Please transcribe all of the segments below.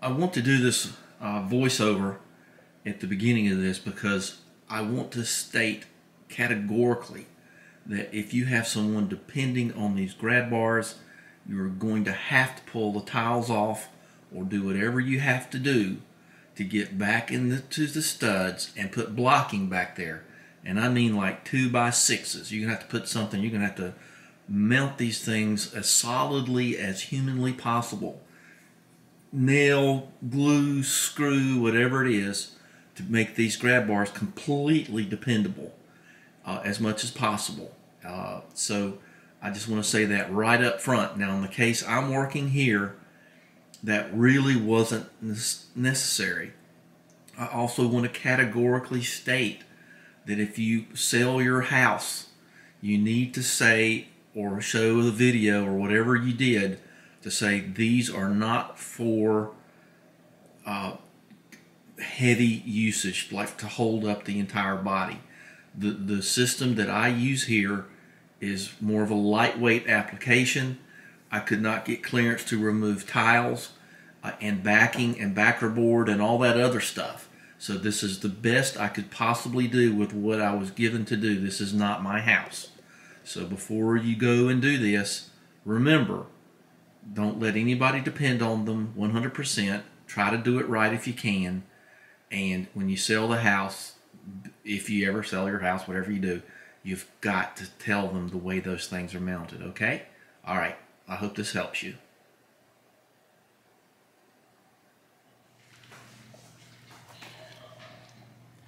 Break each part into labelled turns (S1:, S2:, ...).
S1: I want to do this voiceover at the beginning of this because I want to state categorically that if you have someone depending on these grab bars, you're going to have to pull the tiles off or do whatever you have to do to get back into the studs and put blocking back there. And I mean like 2x6s. You're going to have to put something, you're going to have to mount these things as solidly as humanly possible. Nail, glue, screw, whatever it is, to make these grab bars completely dependable as much as possible. So I just want to say that right up front. Now in the case I'm working here, that really wasn't necessary. I also want to categorically state that if you sell your house, you need to say or show the video or whatever you did to say these are not for heavy usage, like to hold up the entire body. The system that I use here is more of a lightweight application. I could not get clearance to remove tiles and backing and backer board and all that other stuff. So this is the best I could possibly do with what I was given to do. This is not my house. So before you go and do this, remember, don't let anybody depend on them 100%. Try to do it right if you can. And when you sell the house, if you ever sell your house, whatever you do, you've got to tell them the way those things are mounted, okay? All right, I hope this helps you.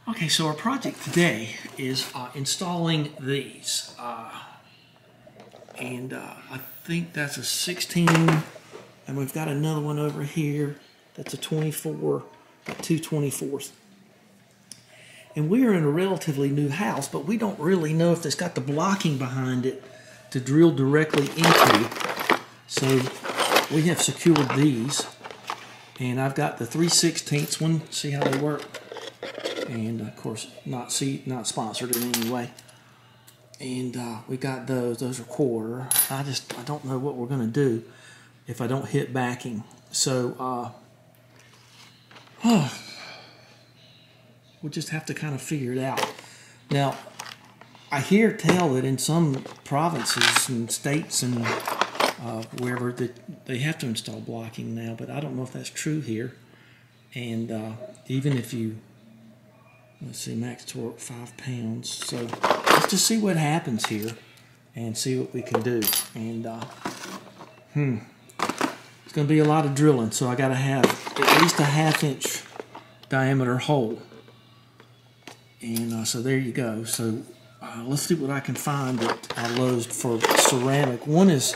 S1: Okay, so our project today is installing these. I think that's a 16, and we've got another one over here that's a 24, got two 24s. And we are in a relatively new house, but we don't really know if it's got the blocking behind it to drill directly into. So we have secured these, and I've got the 3/16 one. See how they work? And of course, not sponsored in any way. And we got those. Those are quarter. I don't know what we're gonna do if I don't hit backing. So we'll just have to kind of figure it out. Now, I hear tell that in some provinces and states and wherever that they have to install blocking now, but I don't know if that's true here. And even if you, let's see, max torque 5 pounds. So let's just see what happens here and see what we can do. And it's going to be a lot of drilling, so I got to have at least a 1/2 inch diameter hole. And so there you go. So let's see what I can find at Lowe's for ceramic. One is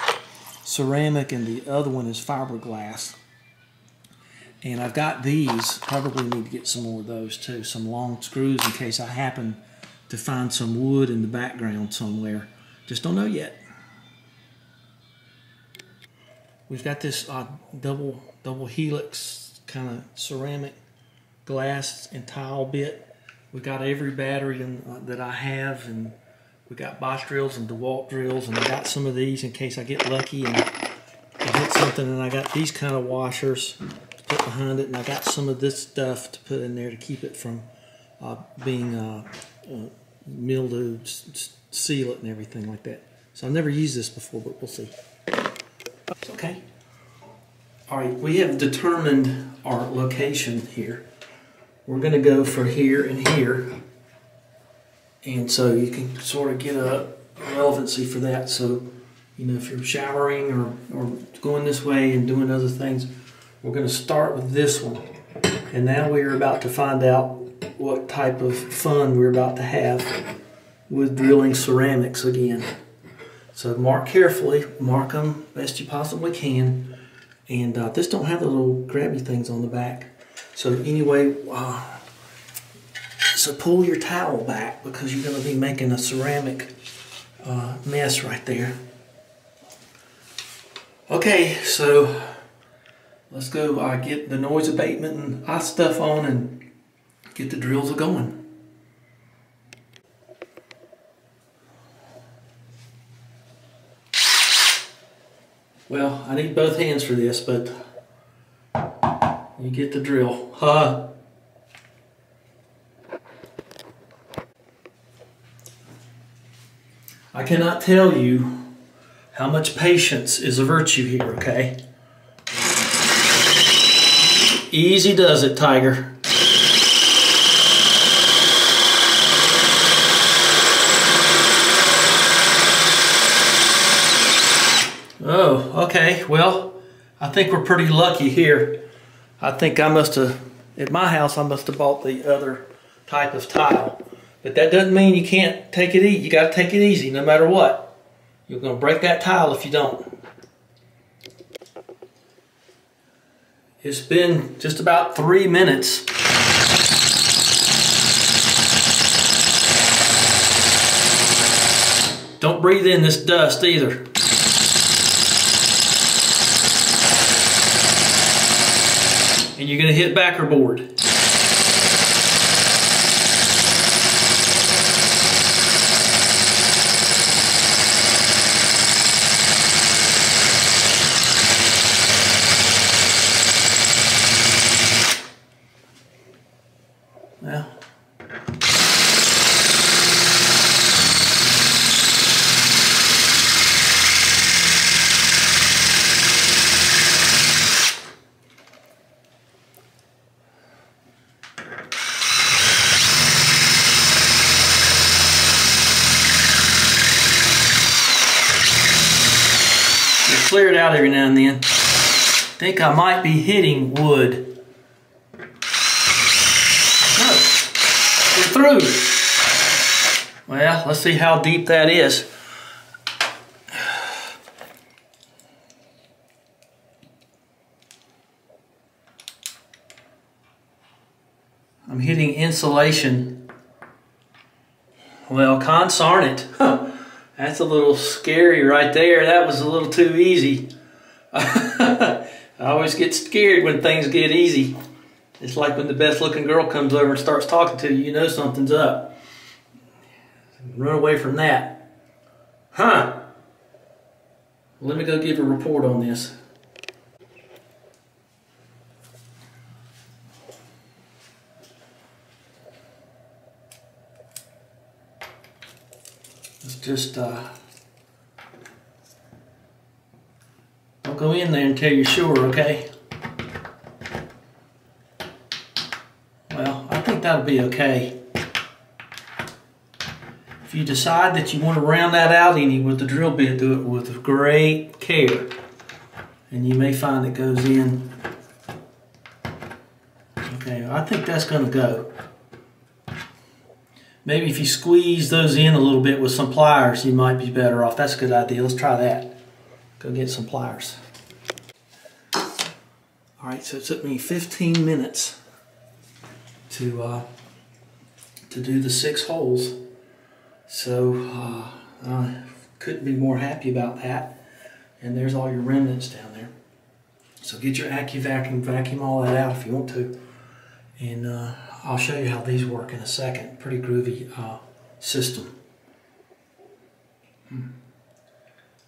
S1: ceramic and the other one is fiberglass. And I've got these. Probably need to get some more of those too. Some long screws in case I happen to find some wood in the background somewhere. Just don't know yet. We've got this double helix kind of ceramic glass and tile bit. We got every battery that I have, and we got Bosch drills and DeWalt drills, and I got some of these in case I get lucky and I hit something. And I got these kind of washers to put behind it, and I got some of this stuff to put in there to keep it from being mildew, seal it and everything like that. So I've never used this before, but we'll see. Okay. All right, we have determined our location here. We're going to go for here and here, and so you can sort of get a relevancy for that. So, you know, if you're showering or going this way and doing other things, we're going to start with this one. And now we're about to find out what type of fun we're about to have with drilling ceramics again. So mark carefully, mark them best you possibly can. And this don't have the little grabby things on the back. So anyway, so pull your towel back because you're going to be making a ceramic mess right there. Okay, so let's go get the noise abatement and hot stuff on and get the drills going. Well, I need both hands for this, but You get the drill. Huh? I cannot tell you how much patience is a virtue here, okay? Easy does it, Tiger. Oh, okay. Well, I think we're pretty lucky here. I think I must have, at my house, I must have bought the other type of tile. But that doesn't mean you can't take it easy. You got to take it easy no matter what. You're going to break that tile if you don't. It's been just about 3 minutes. Don't breathe in this dust either. And you're going to hit backer board. Well, clear it out every now and then. I think I might be hitting wood. No, we're through. Well, let's see how deep that is. I'm hitting insulation. Well, consarn it. That's a little scary right there. That was a little too easy. I always get scared when things get easy. It's like when the best looking girl comes over and starts talking to you, you know something's up. Run away from that. Huh. Let me go give a report on this. Let's just don't go in there until you're sure, okay? Well, I think that'll be okay. If you decide that you want to round that out any with the drill bit, do it with great care. And you may find it goes in. Okay, I think that's going to go. Maybe if you squeeze those in a little bit with some pliers, you might be better off. That's a good idea. Let's try that. Go get some pliers. All right, so it took me 15 minutes to do the 6 holes. So I couldn't be more happy about that. And there's all your remnants down there. So get your AccuVac and vacuum all that out if you want to. And I'll show you how these work in a second. Pretty groovy system.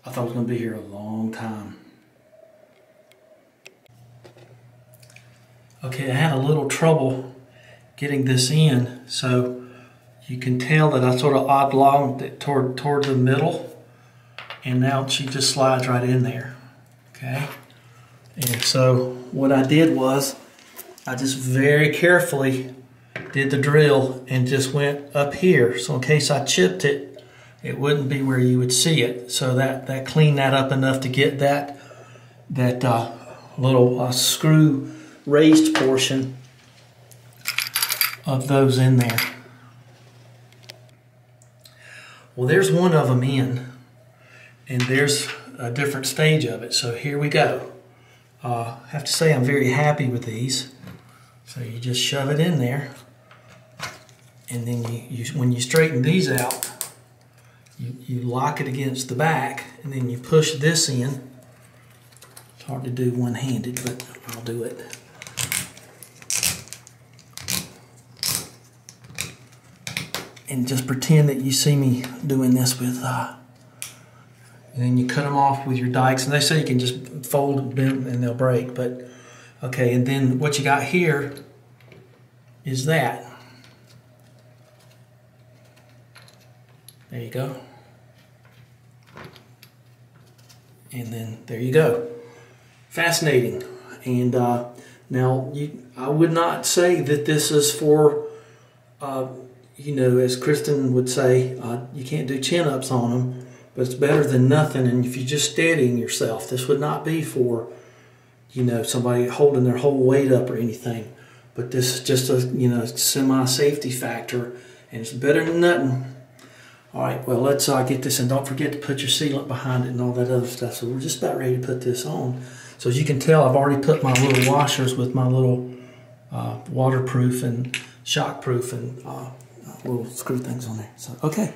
S1: I thought I was going to be here a long time. Okay, I had a little trouble getting this in, so you can tell that I sort of oblonged it toward the middle, and now she just slides right in there. Okay, and so what I did was I just very carefully did the drill and just went up here, so in case I chipped it, it wouldn't be where you would see it. So that cleaned that up enough to get that little screw raised portion of those in there. Well, there's one of them in, and there's a different stage of it. So here we go. I have to say I'm very happy with these. So you just shove it in there, and then when you straighten these out, you lock it against the back, and then you push this in. It's hard to do one-handed, but I'll do it. And just pretend that you see me doing this with, and then you cut them off with your dikes. And they say you can just fold and bend and they'll break, but Okay, and then what you got here is that. There you go. And then there you go. Fascinating. And now I would not say that this is for, you know, as Kristen would say, you can't do chin-ups on them, but it's better than nothing. And if you're just steadying yourself, this would not be for, you know, somebody holding their whole weight up or anything. But this is just a, you know, semi-safety factor, and it's better than nothing. All right, well, let's get this, and don't forget to put your sealant behind it and all that other stuff. So we're just about ready to put this on. So as you can tell, I've already put my little washers with my little waterproof and shockproof and little screw things on there. So, okay,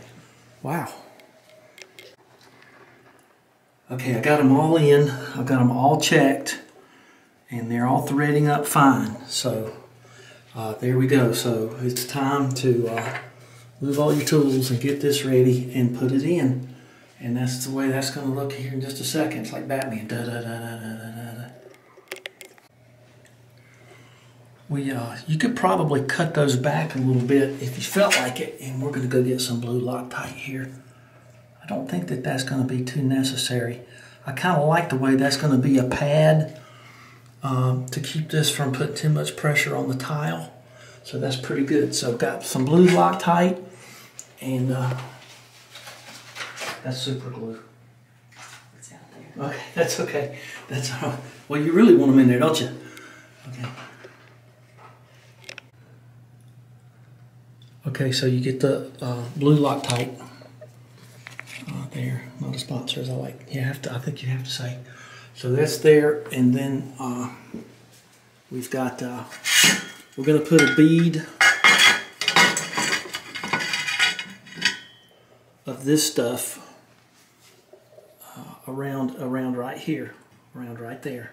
S1: wow. Okay, I got them all in. I've got them all checked, and they're all threading up fine. So there we go. So it's time to move all your tools and get this ready and put it in. And that's the way that's going to look here in just a second. It's like Batman. Da, da, da, da, da, da, da. You could probably cut those back a little bit if you felt like it. And we're going to go get some blue Loctite here. I don't think that that's going to be too necessary. I kind of like the way that's going to be a pad to keep this from putting too much pressure on the tile. So that's pretty good. So I've got some blue Loctite, and that's super glue. It's out there. Okay, that's okay. That's all right. Well, you really want them in there, don't you? Okay. Okay, so you get the blue Loctite there. Not a sponsor, as I like. I think you have to say. So that's there, and then we've got. We're going to put a bead of this stuff around right here, around right there,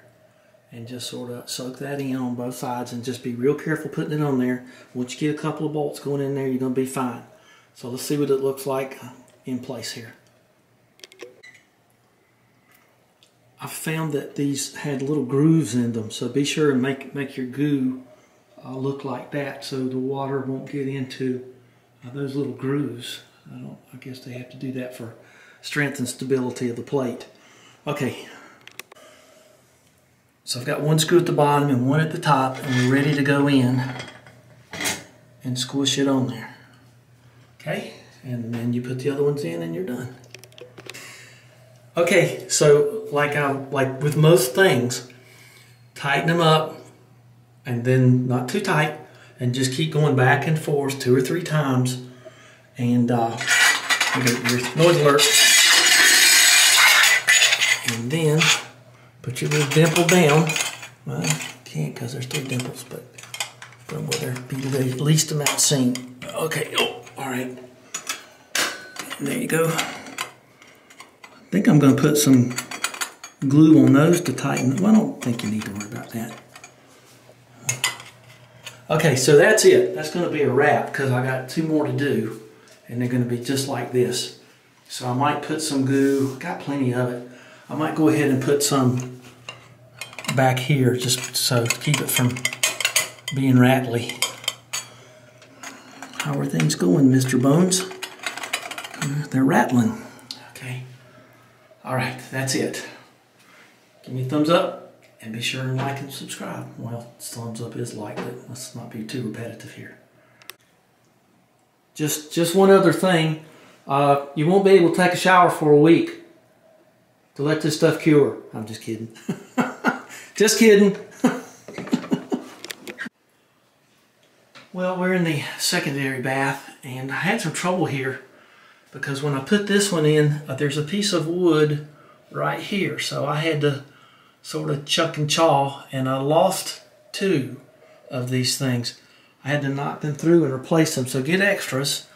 S1: and just sort of soak that in on both sides, and just be real careful putting it on there. Once you get a couple of bolts going in there, you're going to be fine. So let's see what it looks like in place here. I found that these had little grooves in them, so be sure and make your goo look like that, so the water won't get into those little grooves. I guess they have to do that for strength and stability of the plate. Okay, so I've got one screw at the bottom and one at the top, and we're ready to go in and squish it on there. Okay, and then you put the other ones in and you're done. Okay, so like with most things, tighten them up, and then not too tight, and just keep going back and forth 2 or 3 times. And your noise alert. And then put your little dimple down. Well, can't because there's 3 dimples, but put them where there be the least amount seen. Okay, oh, all right. And there you go. I think I'm going to put some glue on those to tighten. Well, I don't think you need to worry about that. Okay, so that's it. That's going to be a wrap because I got 2 more to do, and they're going to be just like this. So I might put some goo. Got plenty of it. I might go ahead and put some back here just so to keep it from being rattly. How are things going, Mr. Bones? They're rattling. Okay. All right, that's it. Give me a thumbs up, and be sure and like and subscribe. Well, thumbs up is like, but let's not be too repetitive here. Just one other thing. You won't be able to take a shower for a week to let this stuff cure. I'm just kidding. Just kidding. Well, we're in the secondary bath, and I had some trouble here because when I put this one in, there's a piece of wood right here, so I had to sort of chuck and chaw, and I lost 2 of these things. I had to knock them through and replace them, so get extras.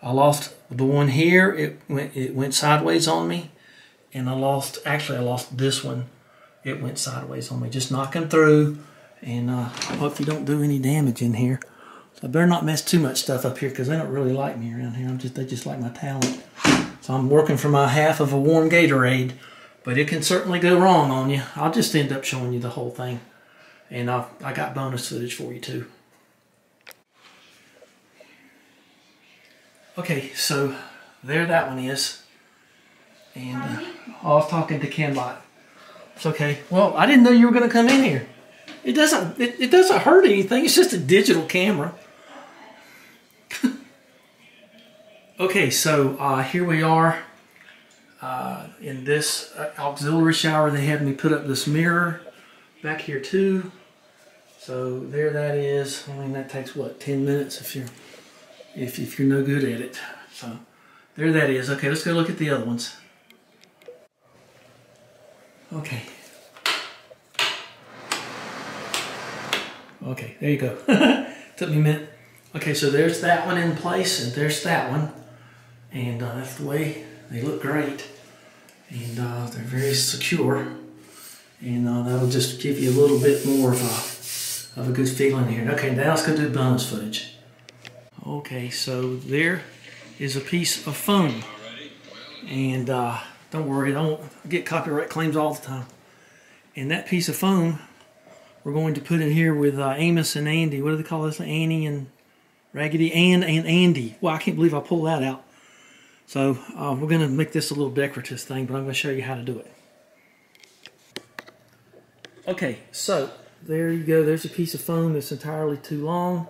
S1: I lost the one here, it went sideways on me, and I lost this one. It went sideways on me. Just knock them through, and I hope you don't do any damage in here. So I better not mess too much stuff up here because they don't really like me around here. They just like my talent. So I'm working for my half of a warm Gatorade, but it can certainly go wrong on you. I'll just end up showing you the whole thing. And I got bonus footage for you too. Okay, so there that one is. And I was talking to Kenbot. It's okay. Well, I didn't know you were going to come in here. It doesn't hurt anything. It's just a digital camera. Okay, so here we are in this auxiliary shower. They had me put up this mirror back here too. So there that is. I mean, that takes what, 10 minutes if you're no good at it. So there that is. Okay, let's go look at the other ones. Okay. Okay, there you go. Took me a minute. Okay, so there's that one in place, and there's that one. And that's the way they look great. And they're very secure. And that'll just give you a little bit more of a good feeling here. Okay, now let's go do bonus footage. Okay, so there is a piece of foam. And don't worry, I don't get copyright claims all the time. And that piece of foam, we're going to put in here with Amos and Andy. What do they call this? Annie and Raggedy Ann and Andy. Well, I can't believe I pulled that out. So we're going to make this a little decorative thing, but I'm going to show you how to do it. Okay, so there you go. There's a piece of foam that's entirely too long.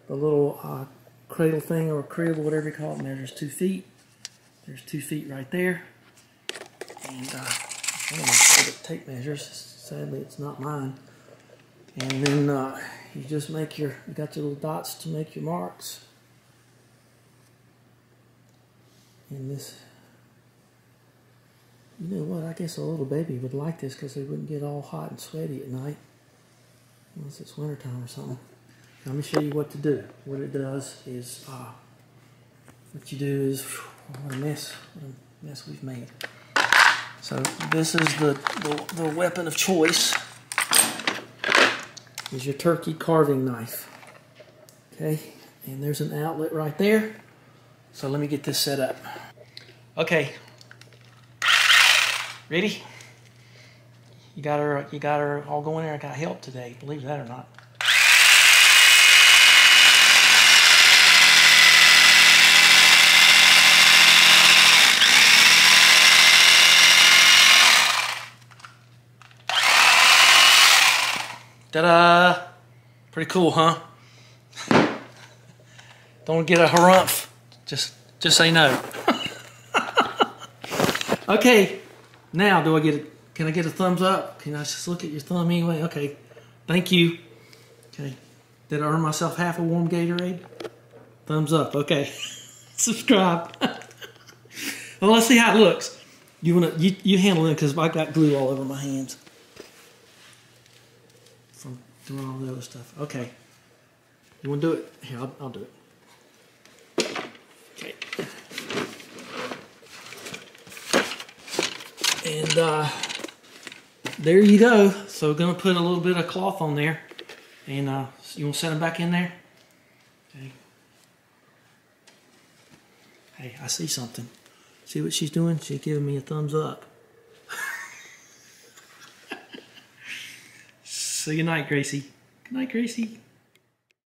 S1: The little cradle thing, or crib, whatever you call it, measures 2 feet. There's 2 feet right there. And one of my favorite tape measures. Sadly, it's not mine. And then you just make you got your little dots to make your marks. And this, you know what, I guess a little baby would like this because they wouldn't get all hot and sweaty at night. Unless it's wintertime or something. Let me show you what to do. What it does is, what you do is, what a mess we've made. So this is the weapon of choice. Is your turkey carving knife. Okay, and there's an outlet right there. So let me get this set up. Okay. Ready? You got her all going there. I got help today, believe that or not. Ta-da! Pretty cool, huh? Don't get a harumph. Just say no. Okay. Now, can I get a thumbs up? Can I just look at your thumb anyway? Okay. Thank you. Okay. Did I earn myself half a warm Gatorade? Thumbs up. Okay. Subscribe. Well, let's see how it looks. You handle it because I got glue all over my hands from doing all the other stuff. Okay. You want to do it? Here, I'll do it. Okay. And there you go. So we're going to put a little bit of cloth on there. And you want to set them back in there? Okay. Hey, I see something. See what she's doing? She's giving me a thumbs up. See you night, Gracie. Good night, Gracie.